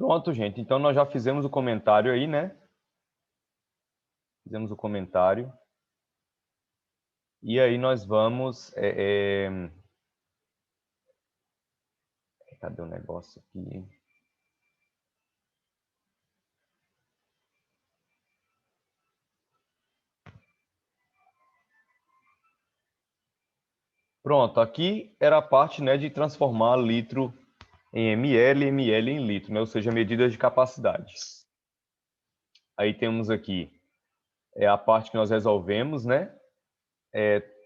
Pronto, gente. Então, nós já fizemos o comentário aí, né? Fizemos o comentário. E aí nós vamos... Cadê o negócio aqui? Pronto, aqui era a parte, né, de transformar litro em ml, ml em litro, né? Ou seja, medidas de capacidade. Aí temos aqui a parte que nós resolvemos, né?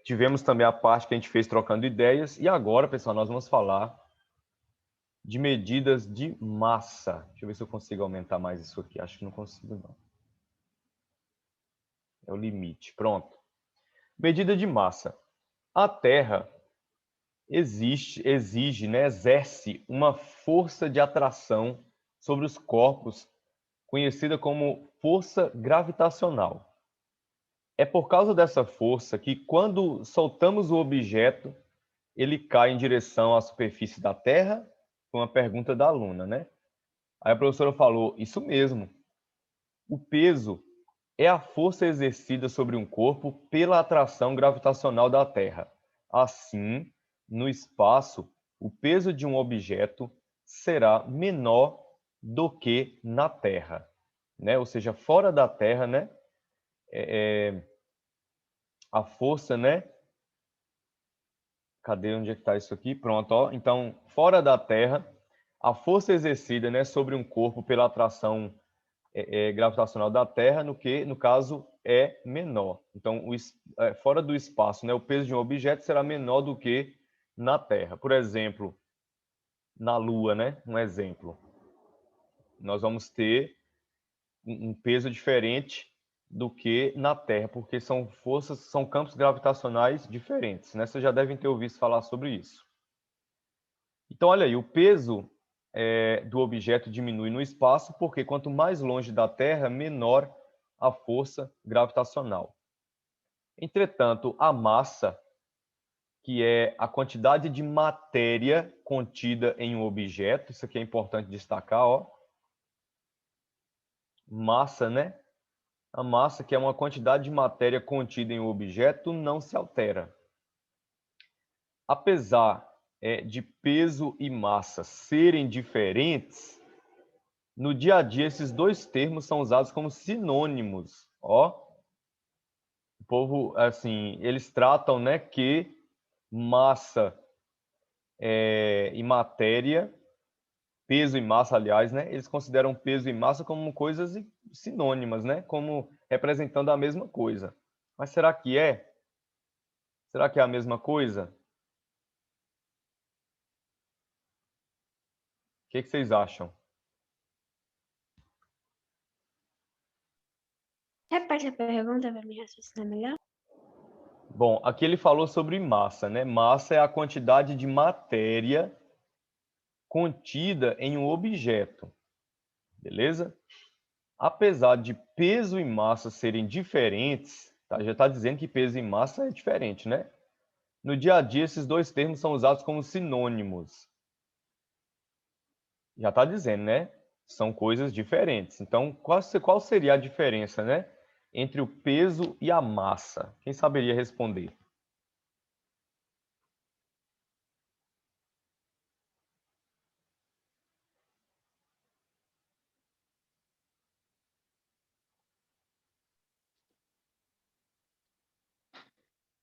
Tivemos também a parte que a gente fez trocando ideias. E agora, pessoal, nós vamos falar de medidas de massa. Deixa eu ver se eu consigo aumentar mais isso aqui. Acho que não consigo, não. É o limite. Pronto. Medida de massa. A Terra exige, né, exerce uma força de atração sobre os corpos, conhecida como força gravitacional. É por causa dessa força que, quando soltamos o objeto, ele cai em direção à superfície da Terra? Foi uma pergunta da aluna, né? Aí a professora falou, isso mesmo. O peso é a força exercida sobre um corpo pela atração gravitacional da Terra. Assim, no espaço, o peso de um objeto será menor do que na Terra, né? Ou seja, fora da Terra, né? A força, né? Cadê onde é que está isso aqui? Pronto, ó. Então, fora da Terra, a força exercida, né, sobre um corpo pela atração gravitacional da Terra, no caso, é menor. Então, fora do espaço, né, o peso de um objeto será menor do que na Terra. Por exemplo, na Lua, né, um exemplo. Nós vamos ter um peso diferente do que na Terra, porque são campos gravitacionais diferentes, né? Vocês já devem ter ouvido falar sobre isso. Então, olha aí, o peso do objeto diminui no espaço, porque quanto mais longe da Terra, menor a força gravitacional. Entretanto, a massa, que é a quantidade de matéria contida em um objeto, isso aqui é importante destacar, ó. Massa, né? A massa, que é uma quantidade de matéria contida em um objeto, não se altera. Apesar de peso e massa serem diferentes, no dia a dia esses dois termos são usados como sinônimos. Ó, o povo, assim, eles tratam, né, que massa e matéria, peso e massa, aliás, né, eles consideram peso e massa como coisas sinônimas, né, como representando a mesma coisa. Mas será que é? Será que é a mesma coisa? O que vocês acham? Repete a pergunta para me raciocinar melhor. Bom, aqui ele falou sobre massa, né? Massa é a quantidade de matéria contida em um objeto, beleza? Apesar de peso e massa serem diferentes, tá? Já está dizendo que peso e massa é diferente, né? No dia a dia, esses dois termos são usados como sinônimos. Já está dizendo, né? São coisas diferentes. Então, qual seria a diferença, né? Entre o peso e a massa? Quem saberia responder?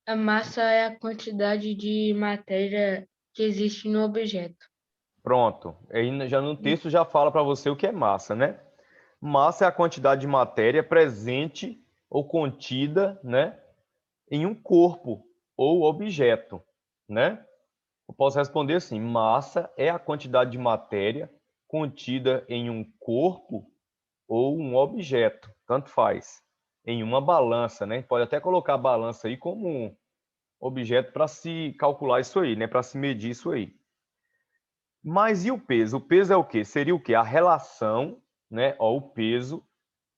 A massa é a quantidade de matéria que existe no objeto. Pronto. Aí já no texto já fala para você o que é massa, né? Massa é a quantidade de matéria presente ou contida, né, em um corpo ou objeto, né? Eu posso responder assim: massa é a quantidade de matéria contida em um corpo ou um objeto, tanto faz. Em uma balança, né? Pode até colocar a balança aí como um objeto para se calcular isso aí, né? Para se medir isso aí. Mas e o peso? O peso é o quê? Seria o quê? A relação, né? Ó, o peso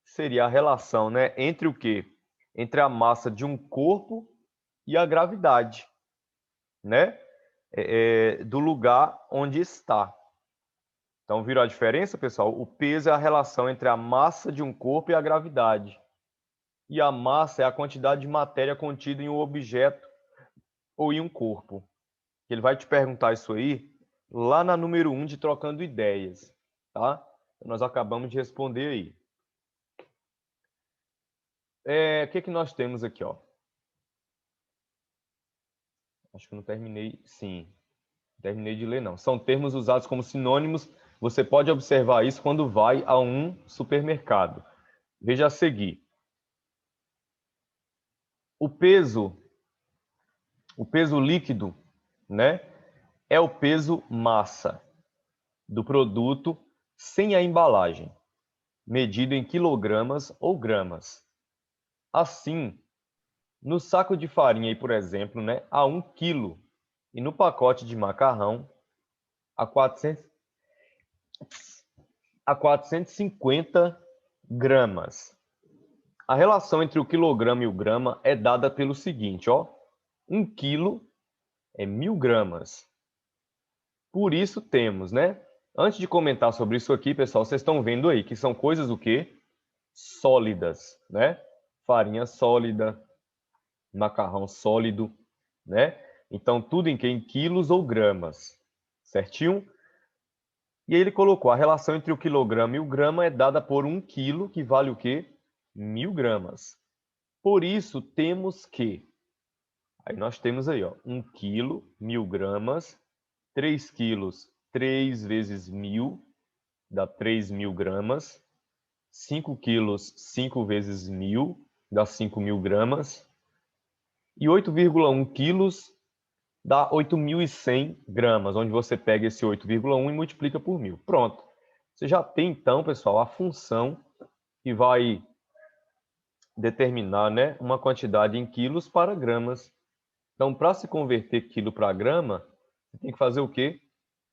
seria a relação, né, entre o quê? Entre a massa de um corpo e a gravidade, né? Do lugar onde está. Então, viram a diferença, pessoal? O peso é a relação entre a massa de um corpo e a gravidade. E a massa é a quantidade de matéria contida em um objeto ou em um corpo. Ele vai te perguntar isso aí lá na número 1 de Trocando Ideias, tá? Nós acabamos de responder aí. O que nós temos aqui, ó? Acho que eu não terminei. Sim, terminei de ler, não. São termos usados como sinônimos. Você pode observar isso quando vai a um supermercado. Veja a seguir. O peso líquido, né, é o peso massa do produto sem a embalagem, medido em quilogramas ou gramas. Assim, no saco de farinha, por exemplo, né, há 1 quilo, e no pacote de macarrão há 450 gramas. A relação entre o quilograma e o grama é dada pelo seguinte, ó. 1 quilo é 1000 gramas. Por isso temos, né? Antes de comentar sobre isso aqui, pessoal, vocês estão vendo aí que são coisas o quê? Sólidas, né? Farinha sólida, macarrão sólido, né? Então, tudo em que? Em quilos ou gramas, certinho? E aí ele colocou a relação entre o quilograma e o grama é dada por 1 quilo, que vale o quê? 1000 gramas. Por isso, temos que... Aí nós temos aí, ó, 1 quilo, 1000 gramas, 3 quilos, 3 vezes 1000, dá 3.000 gramas. 5 quilos, 5 vezes 1000, dá 5.000 gramas. E 8,1 quilos dá 8.100 gramas, onde você pega esse 8,1 e multiplica por 1000. Pronto. Você já tem, então, pessoal, a função que vai determinar, né, uma quantidade em quilos para gramas. Então, para se converter quilo para grama, você tem que fazer o quê?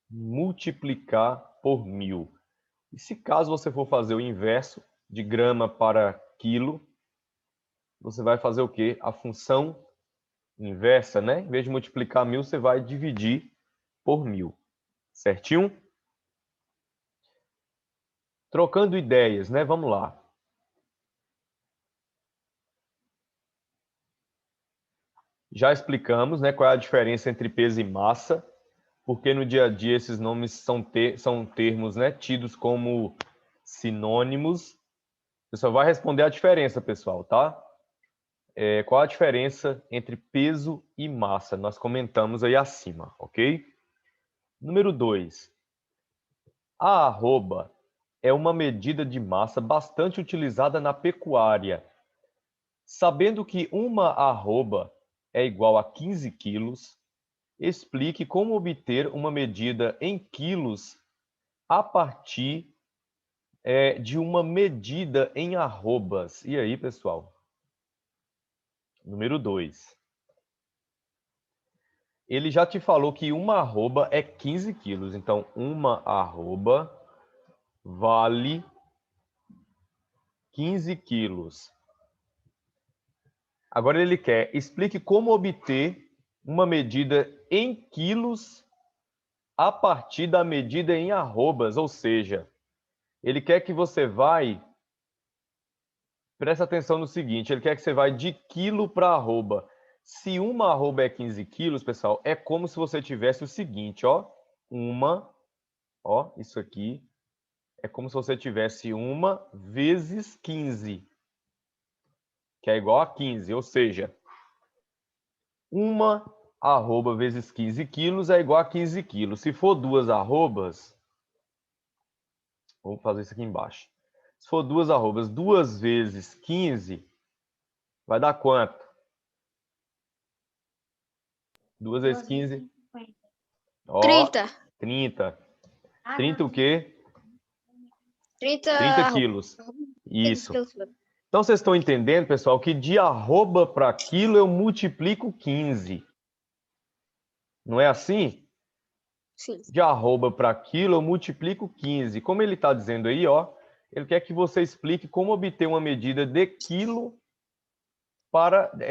Multiplicar por 1000. E se caso você for fazer o inverso, de grama para quilo, você vai fazer o quê? A função inversa, né? Em vez de multiplicar 1000, você vai dividir por 1000. Certinho? Trocando ideias, né? Vamos lá. Já explicamos, né, qual é a diferença entre peso e massa, porque no dia a dia esses nomes são termos, né, tidos como sinônimos. Você só vai responder a diferença, pessoal, tá? Qual a diferença entre peso e massa? Nós comentamos aí acima, ok? Número 2. A arroba é uma medida de massa bastante utilizada na pecuária. Sabendo que uma arroba é igual a 15 quilos, explique como obter uma medida em quilos a partir de uma medida em arrobas. E aí, pessoal? Número 2. Ele já te falou que uma arroba é 15 quilos. Então, uma arroba vale 15 quilos. Agora ele quer, explique como obter uma medida em quilos a partir da medida em arrobas. Ou seja, ele quer que você presta atenção no seguinte, ele quer que você vá de quilo para arroba. Se uma arroba é 15 quilos, pessoal, é como se você tivesse o seguinte, ó. Isso aqui é como se você tivesse 1 vezes 15, que é igual a 15, ou seja, 1 arroba vezes 15 quilos é igual a 15 quilos. Se for 2 arrobas, vamos fazer isso aqui embaixo. Se for 2 arrobas, 2 vezes 15, vai dar quanto? 2 vezes 15? 30. 30. 30 o quê? 30 30 quilos. Isso. Então, vocês estão entendendo, pessoal, que de arroba para quilo eu multiplico 15. Não é assim? Sim. De arroba para quilo eu multiplico 15. Como ele está dizendo aí, ó, ele quer que você explique como obter uma medida de quilo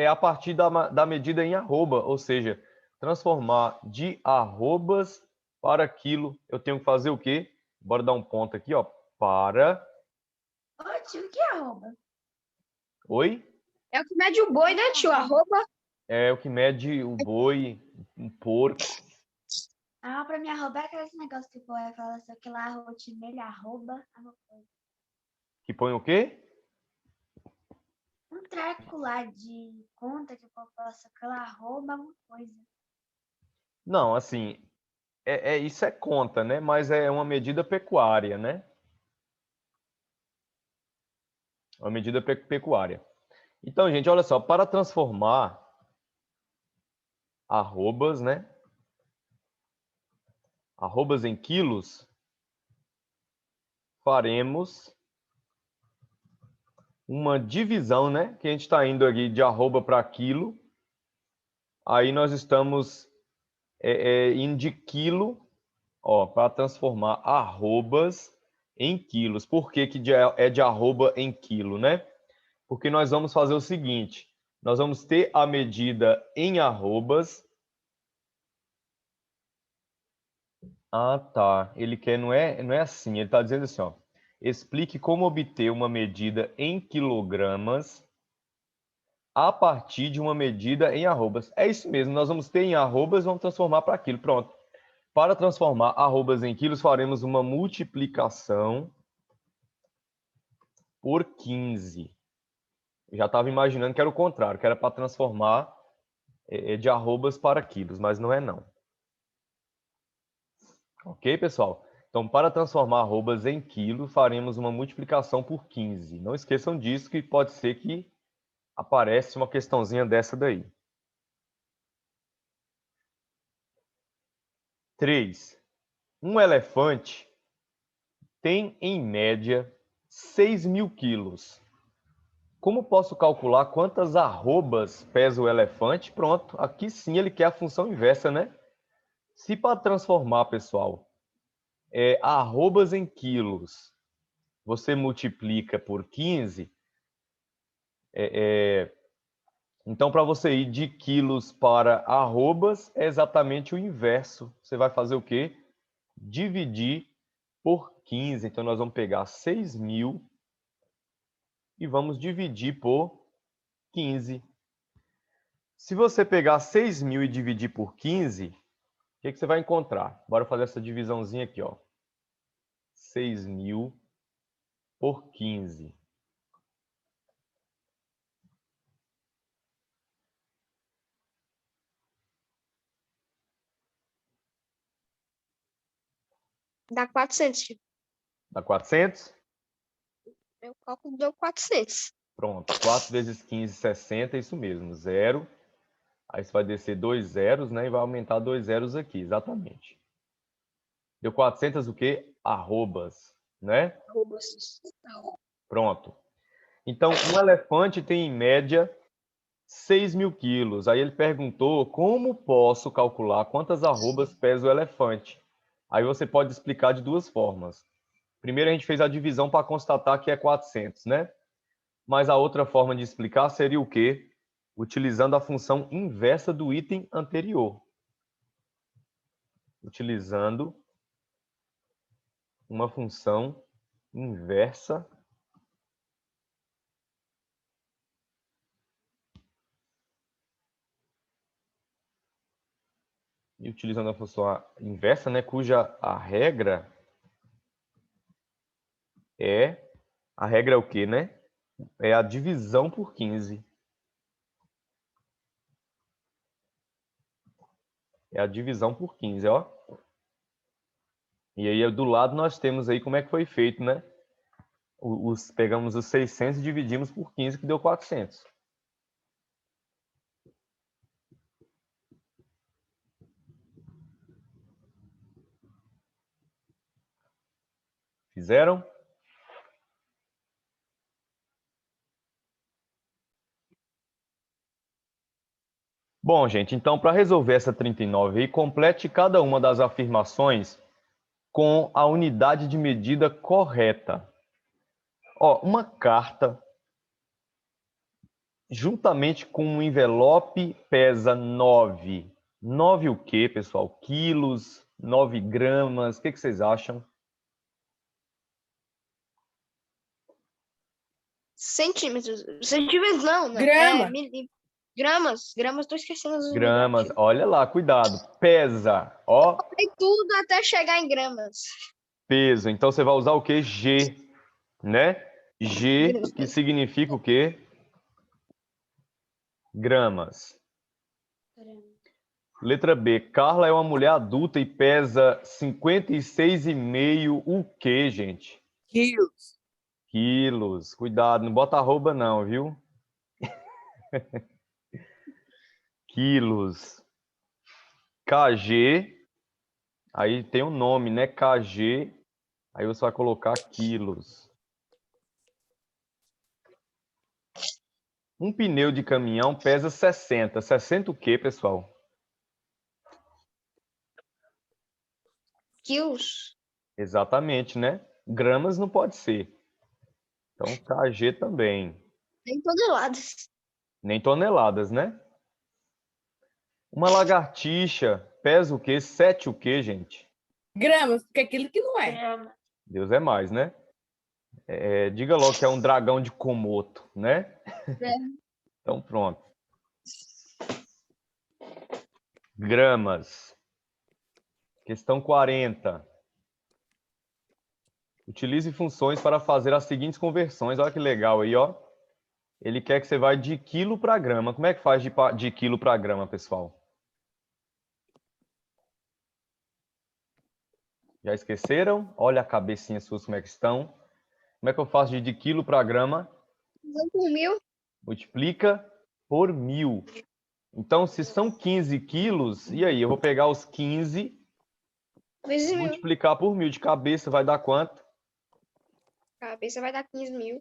a partir da medida em arroba, ou seja, transformar de arrobas para quilo, eu tenho que fazer o quê? Bora dar um ponto aqui, ó, para... Ô, tio, o que é arroba? Oi? É o que mede o boi, né, tio? Arroba. É o que mede o boi, um porco. Ah, pra mim, arroba é aquele negócio que o povo fala assim, que lá, rotineira, arroba, Que põe o quê? um treco lá de conta que o povo fala assim, que lá, arroba, uma coisa. Não, assim, isso é conta, né? Mas é uma medida pecuária, né? Uma medida pecuária. Então, gente, olha só, para transformar arrobas, né? Arrobas em quilos, faremos uma divisão, né? Que a gente está indo aqui de arroba para quilo. Aí nós estamos indo de quilo, ó, para transformar arrobas em quilos. Por que é de arroba em quilo, né? Porque nós vamos fazer o seguinte, nós vamos ter a medida em arrobas. Ah, tá. Ele quer, não é assim, ele está dizendo assim, ó. Explique como obter uma medida em quilogramas a partir de uma medida em arrobas. É isso mesmo, nós vamos ter em arrobas, vamos transformar para quilo. Pronto. Para transformar arrobas em quilos, faremos uma multiplicação por 15. Eu já estava imaginando que era o contrário, que era para transformar de arrobas para quilos, mas não é não. Ok, pessoal? Então, para transformar arrobas em quilo, faremos uma multiplicação por 15. Não esqueçam disso, que pode ser que apareça uma questãozinha dessa daí. 3. Um elefante tem, em média, 6.000 quilos. Como posso calcular quantas arrobas pesa o elefante? Pronto, aqui sim ele quer a função inversa, né? Se para transformar, pessoal, arrobas em quilos, você multiplica por 15, então para você ir de quilos para arrobas, é exatamente o inverso. Você vai fazer o quê? Dividir por 15. Então nós vamos pegar 6.000 e vamos dividir por 15. Se você pegar 6.000 e dividir por 15, o que você vai encontrar? Bora fazer essa divisãozinha aqui, ó. 6.000 por 15. Dá 400, tio. Dá 400? Meu cálculo deu 400. Pronto. 4 vezes 15, 60, isso mesmo. 0. Aí você vai descer 2 zeros, né? E vai aumentar 2 zeros aqui, exatamente. Deu 400 o quê? Arrobas, né? Arrobas. Pronto. Então, um elefante tem, em média, 6.000 quilos. Aí ele perguntou como posso calcular quantas arrobas pesa o elefante. Aí você pode explicar de duas formas. Primeiro, a gente fez a divisão para constatar que é 400, né? Mas a outra forma de explicar seria o quê? Utilizando a função inversa do item anterior. Utilizando uma função inversa e utilizando a função inversa, né, cuja a regra é o quê, né? É a divisão por 15. É a divisão por 15, ó. E aí do lado nós temos aí como é que foi feito, né? Pegamos os 600 e dividimos por 15, que deu 400. Fizeram? Bom, gente, então para resolver essa 39 aí, complete cada uma das afirmações com a unidade de medida correta. Ó, uma carta, juntamente com um envelope, pesa 9. 9 o quê, pessoal? Quilos, 9 gramas, o que vocês acham? Centímetros. Centímetros não, né? Grama. Gramas, tô esquecendo as Gramas. unidades. Olha lá, cuidado. Pesa. Ó, Falei tudo até chegar em gramas. peso. Então você vai usar o quê? G, né? G, que significa o quê? Gramas. Letra B. Carla é uma mulher adulta e pesa 56,5 o quê, gente? Quilos. Quilos. Cuidado, não bota arroba não, viu? Quilos. KG. Aí tem um nome, né? KG. Aí você vai colocar quilos. Um pneu de caminhão pesa 60. 60 o quê, pessoal? Quilos. Exatamente, né? Gramas não pode ser. Então, KG também. Em toneladas. Nem toneladas, né? Uma lagartixa pesa o quê? 7 o quê, gente? Gramas, porque aquilo que não é. Grama. Deus é mais, né? Diga logo que é um dragão de Komodo, né? Então, pronto. Gramas. Questão 40. Utilize funções para fazer as seguintes conversões. Olha que legal aí, ó. Ele quer que você vá de quilo para grama. Como é que faz de quilo para grama, pessoal? Já esqueceram? Olha a cabecinha suas como é que estão. Como é que eu faço de quilo para grama? Usando por 1000. Multiplica por 1000. Então, se são 15 quilos, e aí? Eu vou pegar os 15 Vezes e 1000. multiplicar por 1000. De cabeça vai dar quanto? Cabeça vai dar 15.000.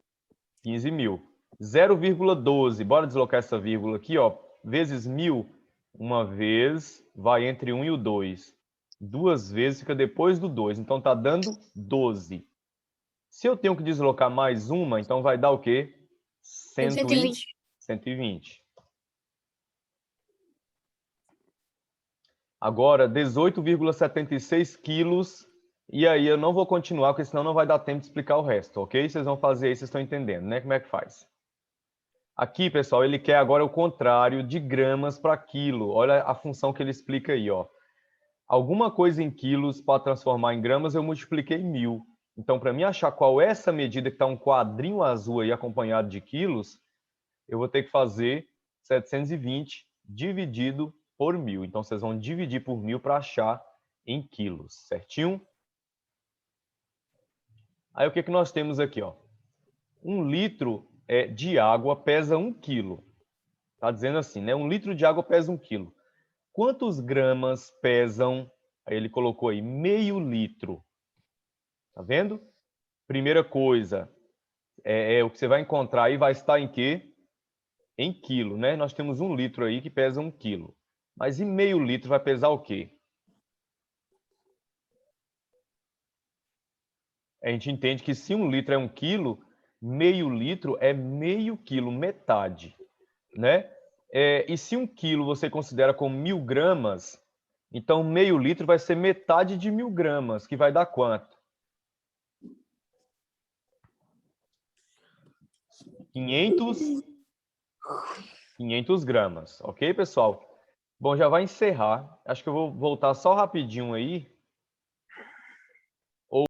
15.000. 0,12. Bora deslocar essa vírgula aqui, ó. Vezes 1000. Uma vez vai entre 1 e o 2. Duas vezes fica depois do 2. Então, tá dando 12. Se eu tenho que deslocar mais uma, então vai dar o quê? 120. 120. Agora, 18,76 quilos. E aí eu não vou continuar, porque senão não vai dar tempo de explicar o resto, ok? Vocês vão fazer aí, vocês estão entendendo, né? Como é que faz? Aqui, pessoal, ele quer agora o contrário de gramas para quilo. Olha a função que ele explica aí, ó. Alguma coisa em quilos para transformar em gramas, eu multipliquei 1000. Então, para mim achar qual é essa medida que está um quadrinho azul aí acompanhado de quilos, eu vou ter que fazer 720 dividido por 1000. Então, vocês vão dividir por 1000 para achar em quilos, certinho? Aí, o que nós temos aqui, ó? 1 litro de água pesa 1 quilo. Está dizendo assim, né? 1 litro de água pesa 1 quilo. Quantos gramas pesam? Aí ele colocou aí, meio litro. Tá vendo? Primeira coisa, o que você vai encontrar aí vai estar em quê? Em quilo, né? Nós temos 1 litro aí que pesa 1 quilo. Mas e meio litro vai pesar o quê? A gente entende que se 1 litro é 1 quilo, meio litro é meio quilo, metade, né? E se 1 quilo você considera como 1000 gramas, então meio litro vai ser metade de 1000 gramas, que vai dar quanto? 500 gramas, ok, pessoal? Bom, já vai encerrar. Acho que eu vou voltar só rapidinho aí